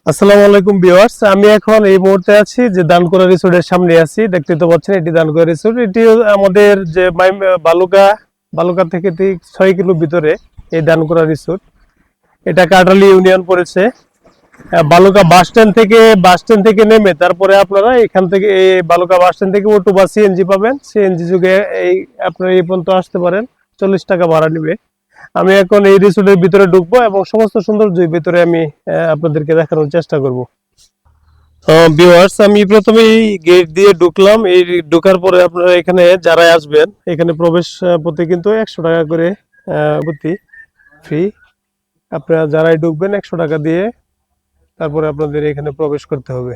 আসসালামু আলাইকুম ভিউয়ার্স, আমি এখন এই মুহূর্তে আছি যে দানকোরা রিসোর্টের সামনে আছি। দেখতে তো পাচ্ছেন এটি দানকোরা রিসোর্ট। এটি আমাদের যে বালুকা বালুকা থেকে ঠিক 6 কিলো ভিতরে এই দানকোরা রিসোর্ট। এটা কাটালি ইউনিয়ন পড়েছে। বালুকা বাস স্ট্যান্ড থেকে নেমে তারপরে আপনারা এখান থেকে এই বালুকা বাস স্ট্যান্ড থেকে অটো বা সিএনজি পাবেন। সিএনজি যুগে এই আপনারা এই পর্যন্ত আসতে পারেন। 40 টাকা ভাড়া নেবে। আমি এখন এই রিসোর্টের ভিতরে ঢুকবো এবং সমস্ত সৌন্দর্যের ভিতরে আমি আপনাদেরকে দেখানোর চেষ্টা করব। ভিউয়ার্স, আমি প্রথমে এই গেট দিয়ে ঢুকলাম। এই ঢোকার পরে আপনারা এখানে যারা আসবেন এখানে প্রবেশ প্রতি কিন্তু 100 টাকা করে প্রতি ফ্রি। আপনারা যারাই ঢুকবেন 100 টাকা দিয়ে তারপরে আপনাদের এখানে প্রবেশ করতে হবে।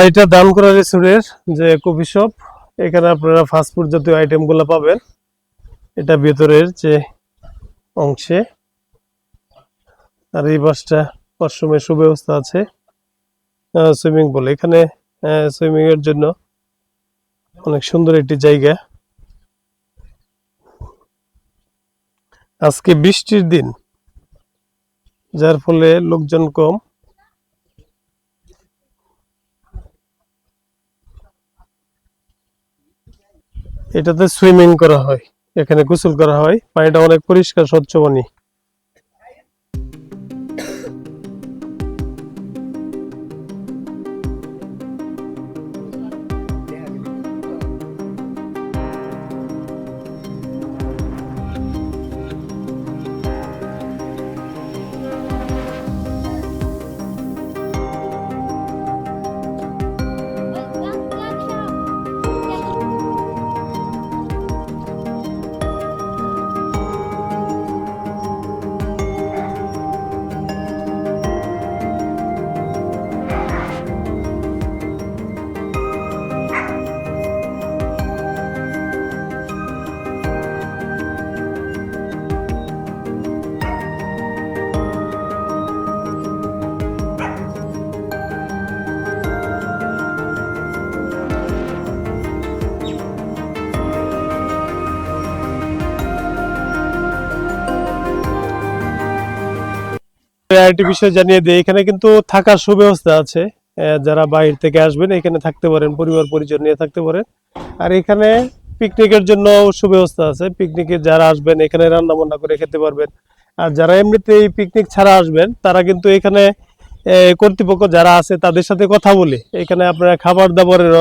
এটা দানকোরা রিসোর্টের যে কফি শপ। এখানে আপনারা ফাস্টফুড জাতীয় আইটেমগুলো পাবেন। এটা ভেতরের যে অংশে। আর এই বাসটা ওয়াশরুমের সুব্যবস্থা আছে। সুইমিং পুল এখানে সুইমিং এর জন্য অনেক সুন্দর একটি জায়গা। আজকে বৃষ্টির দিন, যার ফলে লোকজন কম। এটাতে সুইমিং করা হয়, এখানে গোসল করা হয়। পানিটা অনেক পরিষ্কার স্বচ্ছ পানি। আরেকটি বিষয় জানিয়ে দিই, এখানে কিন্তু থাকার সুব্যবস্থা আছে। যারা বাইরে থেকে আসবেন এখানে থাকতে পারেন, পরিবার পরিজন নিয়ে থাকতে পারেন। আর এখানে পিকনিকের জন্য সুব্যবস্থা আছে। পিকনিকে যারা আসবেন এখানে রান্না বান্না করে খেতে পারবেন। আর যারা এমনিতে এই পিকনিক ছাড়া আসবেন তারা কিন্তু এখানে কর্তৃপক্ষ যারা আছে তাদের সাথে কথা বলে এখানে আপনারা খাবার দাবারের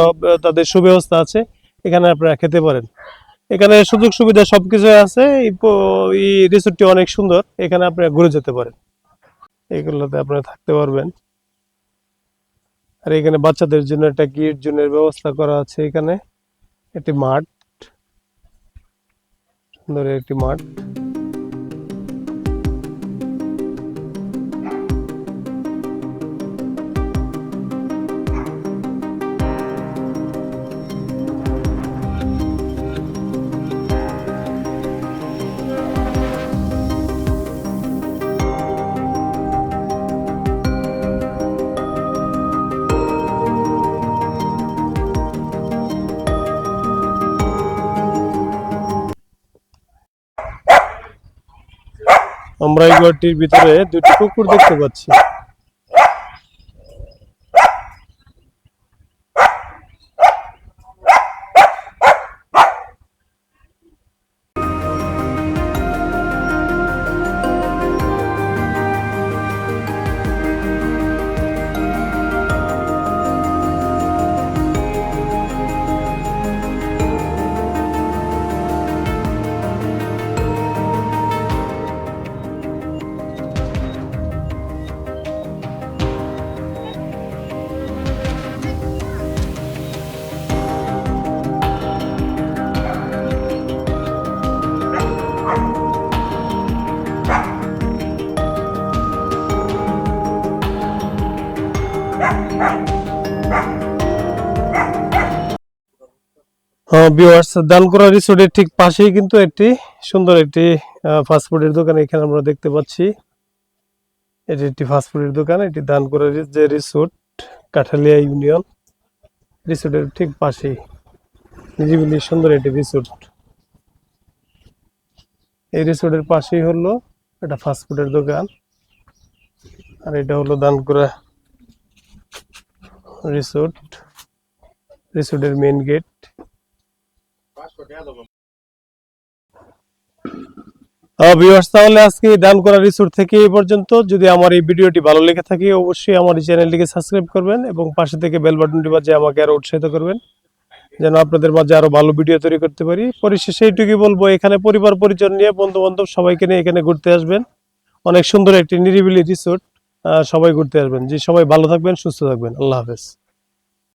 তাদের সুব্যবস্থা আছে, এখানে আপনারা খেতে পারেন। এখানে সুযোগ সুবিধা সবকিছু আছে। এই রিসোর্টটি অনেক সুন্দর, এখানে আপনারা ঘুরে যেতে পারেন। এগুলোতে আপনারা থাকতে পারবেন। আর এখানে বাচ্চাদের জন্য একটা কিড জোনের ব্যবস্থা করা আছে। এখানে একটি মাঠ, সুন্দর একটি মাঠ। আমরা এই ঘরটির ভিতরে দুটি কুকুর দেখতে পাচ্ছি। ভিউয়ার্স, দানকোরা রিসোর্টের ঠিক পাশেই কিন্তু একটি সুন্দর একটি ফাস্টফুডের দোকান এখানে আমরা দেখতে পাচ্ছি। এটি একটি ফাস্টফুডের দোকান। এটি দানকোরা যে রিসোর্ট, কাঠালিয়া ইউনিয়ন রিসোর্টের ঠিক পাশেই নিরিবিলি সুন্দর একটি রিসোর্ট। এই রিসোর্টের পাশেই হলো একটা ফাস্টফুডের দোকান, আর এটা হলো দানকোরা রিসোর্টের মেইন গেট। ভিউয়ার্স, তাহলে আজকে দানকোরা রিসোর্ট থেকে এই পর্যন্ত। যদি আমার এই ভিডিওটি ভালো লেগে থাকে অবশ্যই আমার এই চ্যানেলটিকে সাবস্ক্রাইব করবেন এবং পাশে থেকে বেল বাটনটি বাজিয়ে আমাকে আরো উৎসাহিত করবেন, যেন আপনাদের মাঝে আরো ভালো ভিডিও তৈরি করতে পারি। পরিশেষে এইটুকুই বলবো, এখানে পরিবার পরিজন নিয়ে, বন্ধু বান্ধব সবাইকে নিয়ে এখানে ঘুরতে আসবেন। অনেক সুন্দর একটি নিরিবিলি রিসোর্ট, সবাই ঘুরতে আসবেন। জি, সবাই ভালো থাকবেন, সুস্থ থাকবেন। আল্লাহ হাফেজ।